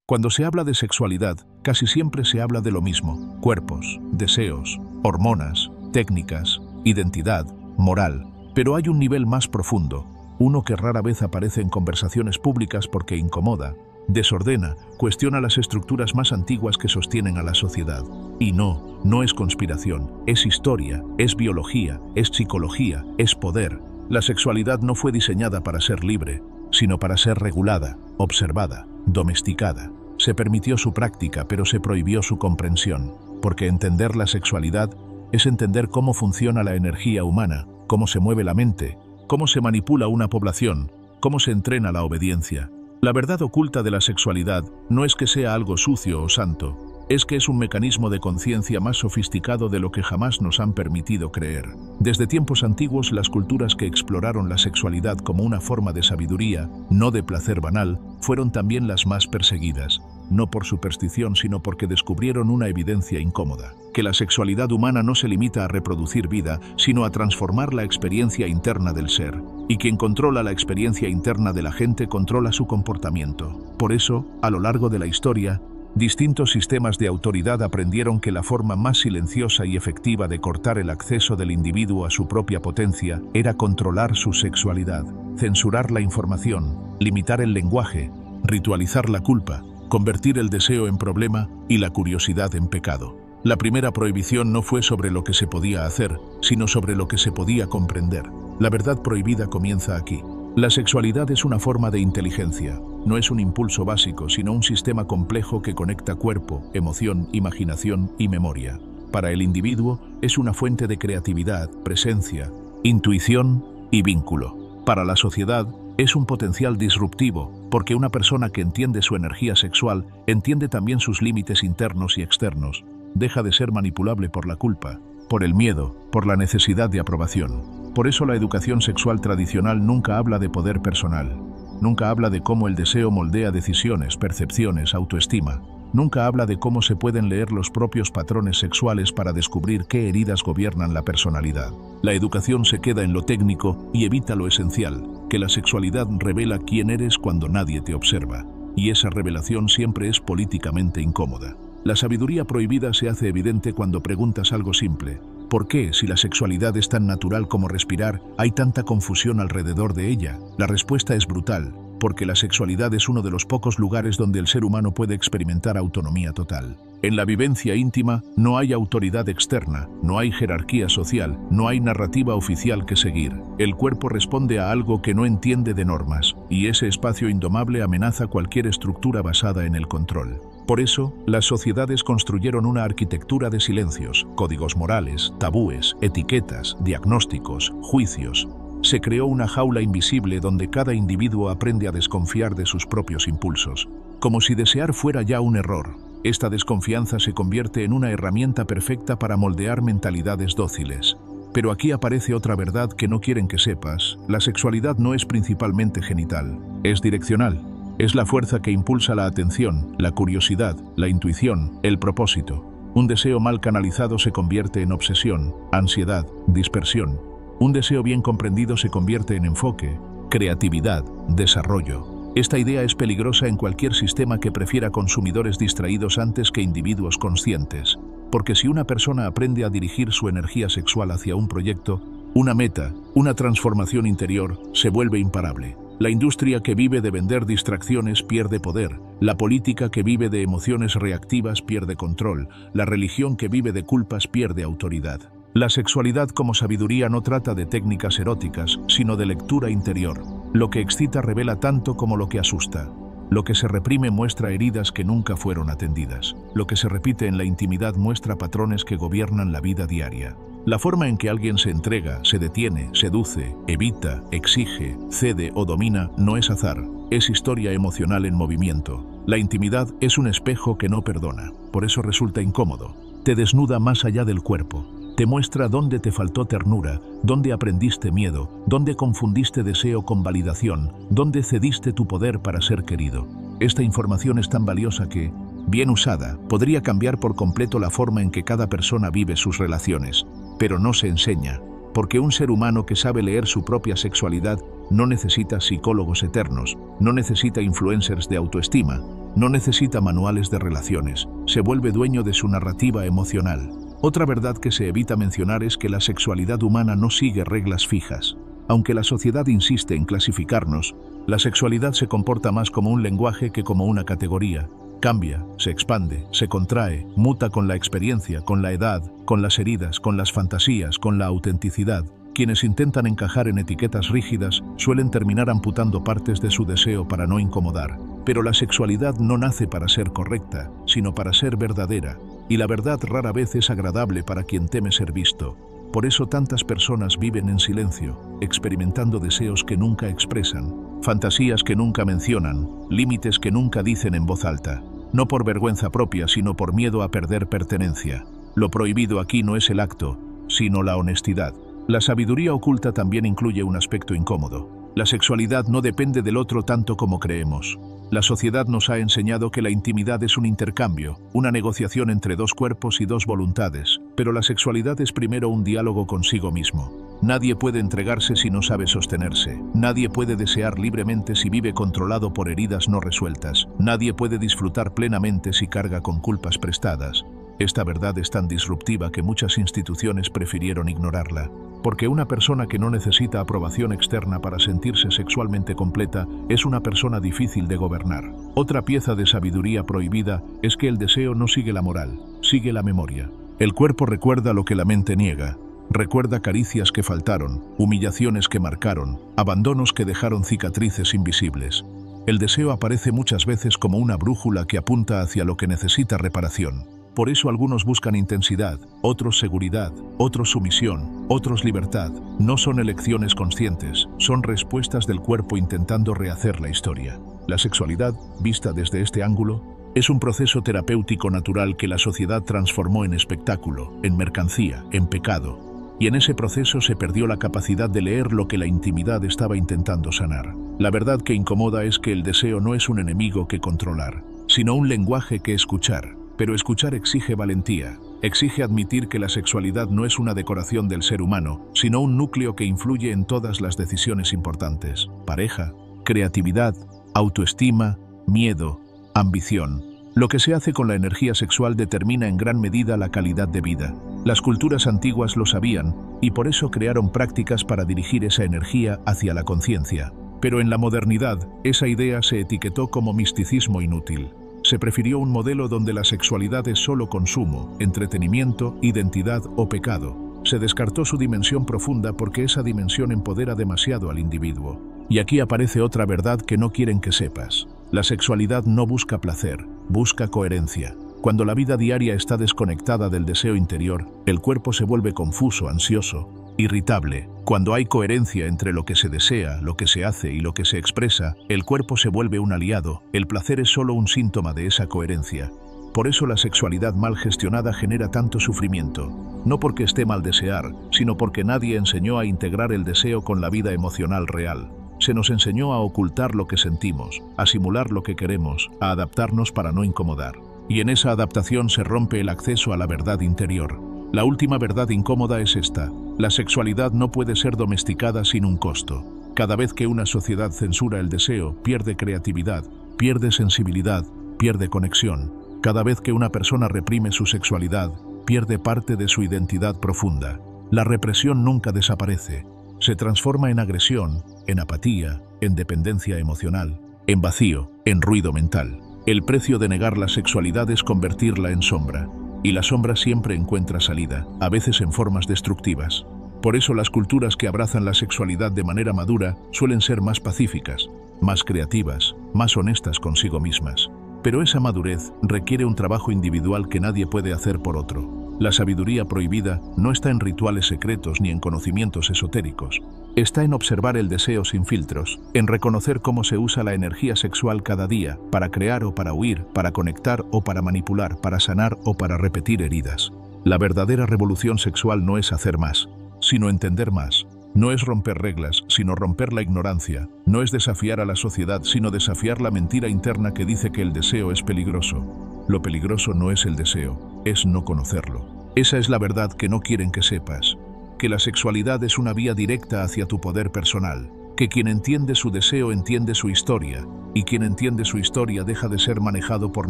Cuando se habla de sexualidad, casi siempre se habla de lo mismo: cuerpos, deseos, hormonas, técnicas, identidad, moral. Pero hay un nivel más profundo, uno que rara vez aparece en conversaciones públicas porque incomoda, desordena, cuestiona las estructuras más antiguas que sostienen a la sociedad. Y no es conspiración, es historia, es biología, es psicología, es poder. La sexualidad no fue diseñada para ser libre, sino para ser regulada, observada, domesticada. Se permitió su práctica, pero se prohibió su comprensión, porque entender la sexualidad es entender cómo funciona la energía humana, cómo se mueve la mente, cómo se manipula una población, cómo se entrena la obediencia. La verdad oculta de la sexualidad no es que sea algo sucio o santo, es que es un mecanismo de conciencia más sofisticado de lo que jamás nos han permitido creer. Desde tiempos antiguos, las culturas que exploraron la sexualidad como una forma de sabiduría, no de placer banal, fueron también las más perseguidas, no por superstición, sino porque descubrieron una evidencia incómoda: que la sexualidad humana no se limita a reproducir vida, sino a transformar la experiencia interna del ser. Y quien controla la experiencia interna de la gente controla su comportamiento. Por eso, a lo largo de la historia, distintos sistemas de autoridad aprendieron que la forma más silenciosa y efectiva de cortar el acceso del individuo a su propia potencia era controlar su sexualidad, censurar la información, limitar el lenguaje, ritualizar la culpa, convertir el deseo en problema y la curiosidad en pecado. La primera prohibición no fue sobre lo que se podía hacer, sino sobre lo que se podía comprender. La verdad prohibida comienza aquí. La sexualidad es una forma de inteligencia. No es un impulso básico, sino un sistema complejo que conecta cuerpo, emoción, imaginación y memoria. Para el individuo, es una fuente de creatividad, presencia, intuición y vínculo. Para la sociedad, es un potencial disruptivo, porque una persona que entiende su energía sexual entiende también sus límites internos y externos. Deja de ser manipulable por la culpa, por el miedo, por la necesidad de aprobación. Por eso la educación sexual tradicional nunca habla de poder personal. Nunca habla de cómo el deseo moldea decisiones, percepciones, autoestima. Nunca habla de cómo se pueden leer los propios patrones sexuales para descubrir qué heridas gobiernan la personalidad. La educación se queda en lo técnico y evita lo esencial, que la sexualidad revela quién eres cuando nadie te observa. Y esa revelación siempre es políticamente incómoda. La sabiduría prohibida se hace evidente cuando preguntas algo simple: ¿por qué, si la sexualidad es tan natural como respirar, hay tanta confusión alrededor de ella? La respuesta es brutal: porque la sexualidad es uno de los pocos lugares donde el ser humano puede experimentar autonomía total. En la vivencia íntima no hay autoridad externa, no hay jerarquía social, no hay narrativa oficial que seguir. El cuerpo responde a algo que no entiende de normas, y ese espacio indomable amenaza cualquier estructura basada en el control. Por eso, las sociedades construyeron una arquitectura de silencios, códigos morales, tabúes, etiquetas, diagnósticos, juicios. Se creó una jaula invisible donde cada individuo aprende a desconfiar de sus propios impulsos. Como si desear fuera ya un error, esta desconfianza se convierte en una herramienta perfecta para moldear mentalidades dóciles. Pero aquí aparece otra verdad que no quieren que sepas: la sexualidad no es principalmente genital, es direccional. Es la fuerza que impulsa la atención, la curiosidad, la intuición, el propósito. Un deseo mal canalizado se convierte en obsesión, ansiedad, dispersión. Un deseo bien comprendido se convierte en enfoque, creatividad, desarrollo. Esta idea es peligrosa en cualquier sistema que prefiera consumidores distraídos antes que individuos conscientes. Porque si una persona aprende a dirigir su energía sexual hacia un proyecto, una meta, una transformación interior, se vuelve imparable. La industria que vive de vender distracciones pierde poder. La política que vive de emociones reactivas pierde control. La religión que vive de culpas pierde autoridad. La sexualidad como sabiduría no trata de técnicas eróticas, sino de lectura interior. Lo que excita revela tanto como lo que asusta. Lo que se reprime muestra heridas que nunca fueron atendidas. Lo que se repite en la intimidad muestra patrones que gobiernan la vida diaria. La forma en que alguien se entrega, se detiene, seduce, evita, exige, cede o domina no es azar, es historia emocional en movimiento. La intimidad es un espejo que no perdona, por eso resulta incómodo. Te desnuda más allá del cuerpo. Te muestra dónde te faltó ternura, dónde aprendiste miedo, dónde confundiste deseo con validación, dónde cediste tu poder para ser querido. Esta información es tan valiosa que, bien usada, podría cambiar por completo la forma en que cada persona vive sus relaciones. Pero no se enseña, porque un ser humano que sabe leer su propia sexualidad no necesita psicólogos eternos, no necesita influencers de autoestima, no necesita manuales de relaciones, se vuelve dueño de su narrativa emocional. Otra verdad que se evita mencionar es que la sexualidad humana no sigue reglas fijas. Aunque la sociedad insiste en clasificarnos, la sexualidad se comporta más como un lenguaje que como una categoría. Cambia, se expande, se contrae, muta con la experiencia, con la edad, con las heridas, con las fantasías, con la autenticidad. Quienes intentan encajar en etiquetas rígidas suelen terminar amputando partes de su deseo para no incomodar. Pero la sexualidad no nace para ser correcta, sino para ser verdadera. Y la verdad rara vez es agradable para quien teme ser visto. Por eso tantas personas viven en silencio, experimentando deseos que nunca expresan, fantasías que nunca mencionan, límites que nunca dicen en voz alta. No por vergüenza propia, sino por miedo a perder pertenencia. Lo prohibido aquí no es el acto, sino la honestidad. La sabiduría oculta también incluye un aspecto incómodo. La sexualidad no depende del otro tanto como creemos. La sociedad nos ha enseñado que la intimidad es un intercambio, una negociación entre dos cuerpos y dos voluntades, pero la sexualidad es primero un diálogo consigo mismo. Nadie puede entregarse si no sabe sostenerse. Nadie puede desear libremente si vive controlado por heridas no resueltas. Nadie puede disfrutar plenamente si carga con culpas prestadas. Esta verdad es tan disruptiva que muchas instituciones prefirieron ignorarla. Porque una persona que no necesita aprobación externa para sentirse sexualmente completa es una persona difícil de gobernar. Otra pieza de sabiduría prohibida es que el deseo no sigue la moral, sigue la memoria. El cuerpo recuerda lo que la mente niega. Recuerda caricias que faltaron, humillaciones que marcaron, abandonos que dejaron cicatrices invisibles. El deseo aparece muchas veces como una brújula que apunta hacia lo que necesita reparación. Por eso algunos buscan intensidad, otros seguridad, otros sumisión, otros libertad. No son elecciones conscientes, son respuestas del cuerpo intentando rehacer la historia. La sexualidad, vista desde este ángulo, es un proceso terapéutico natural que la sociedad transformó en espectáculo, en mercancía, en pecado. Y en ese proceso se perdió la capacidad de leer lo que la intimidad estaba intentando sanar. La verdad que incomoda es que el deseo no es un enemigo que controlar, sino un lenguaje que escuchar. Pero escuchar exige valentía, exige admitir que la sexualidad no es una decoración del ser humano, sino un núcleo que influye en todas las decisiones importantes: pareja, creatividad, autoestima, miedo, ambición. Lo que se hace con la energía sexual determina en gran medida la calidad de vida. Las culturas antiguas lo sabían, y por eso crearon prácticas para dirigir esa energía hacia la conciencia. Pero en la modernidad, esa idea se etiquetó como misticismo inútil. Se prefirió un modelo donde la sexualidad es solo consumo, entretenimiento, identidad o pecado. Se descartó su dimensión profunda porque esa dimensión empodera demasiado al individuo. Y aquí aparece otra verdad que no quieren que sepas. La sexualidad no busca placer, busca coherencia. Cuando la vida diaria está desconectada del deseo interior, el cuerpo se vuelve confuso, ansioso, irritable. Cuando hay coherencia entre lo que se desea, lo que se hace y lo que se expresa, el cuerpo se vuelve un aliado. El placer es solo un síntoma de esa coherencia. Por eso la sexualidad mal gestionada genera tanto sufrimiento. No porque esté mal desear, sino porque nadie enseñó a integrar el deseo con la vida emocional real. Se nos enseñó a ocultar lo que sentimos, a simular lo que queremos, a adaptarnos para no incomodar. Y en esa adaptación se rompe el acceso a la verdad interior. La última verdad incómoda es esta: la sexualidad no puede ser domesticada sin un costo. Cada vez que una sociedad censura el deseo, pierde creatividad, pierde sensibilidad, pierde conexión. Cada vez que una persona reprime su sexualidad, pierde parte de su identidad profunda. La represión nunca desaparece. Se transforma en agresión, en apatía, en dependencia emocional, en vacío, en ruido mental. El precio de negar la sexualidad es convertirla en sombra. Y la sombra siempre encuentra salida, a veces en formas destructivas. Por eso las culturas que abrazan la sexualidad de manera madura suelen ser más pacíficas, más creativas, más honestas consigo mismas. Pero esa madurez requiere un trabajo individual que nadie puede hacer por otro. La sabiduría prohibida no está en rituales secretos ni en conocimientos esotéricos. Está en observar el deseo sin filtros, en reconocer cómo se usa la energía sexual cada día, para crear o para huir, para conectar o para manipular, para sanar o para repetir heridas. La verdadera revolución sexual no es hacer más, sino entender más. No es romper reglas, sino romper la ignorancia. No es desafiar a la sociedad, sino desafiar la mentira interna que dice que el deseo es peligroso. Lo peligroso no es el deseo, es no conocerlo. Esa es la verdad que no quieren que sepas. Que la sexualidad es una vía directa hacia tu poder personal. Que quien entiende su deseo entiende su historia. y quien entiende su historia deja de ser manejado por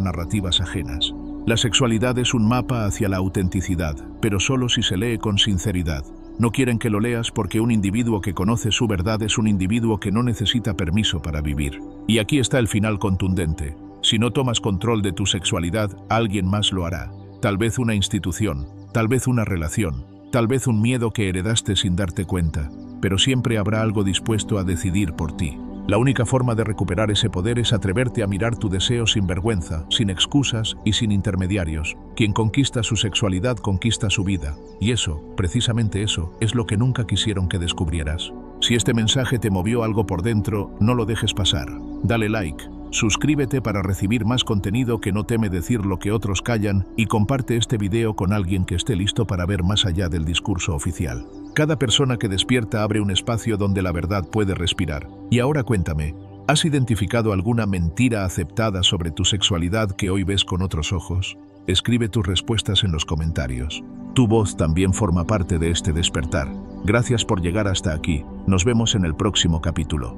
narrativas ajenas. La sexualidad es un mapa hacia la autenticidad, pero solo si se lee con sinceridad. No quieren que lo leas porque un individuo que conoce su verdad es un individuo que no necesita permiso para vivir. Y aquí está el final contundente. Si no tomas control de tu sexualidad, alguien más lo hará. Tal vez una institución, tal vez una relación, tal vez un miedo que heredaste sin darte cuenta, pero siempre habrá algo dispuesto a decidir por ti. La única forma de recuperar ese poder es atreverte a mirar tu deseo sin vergüenza, sin excusas y sin intermediarios. Quien conquista su sexualidad conquista su vida. Y eso, precisamente eso, es lo que nunca quisieron que descubrieras. Si este mensaje te movió algo por dentro, no lo dejes pasar. Dale like, suscríbete para recibir más contenido que no teme decir lo que otros callan y comparte este video con alguien que esté listo para ver más allá del discurso oficial. Cada persona que despierta abre un espacio donde la verdad puede respirar. Y ahora cuéntame, ¿has identificado alguna mentira aceptada sobre tu sexualidad que hoy ves con otros ojos? Escribe tus respuestas en los comentarios. Tu voz también forma parte de este despertar. Gracias por llegar hasta aquí. Nos vemos en el próximo capítulo.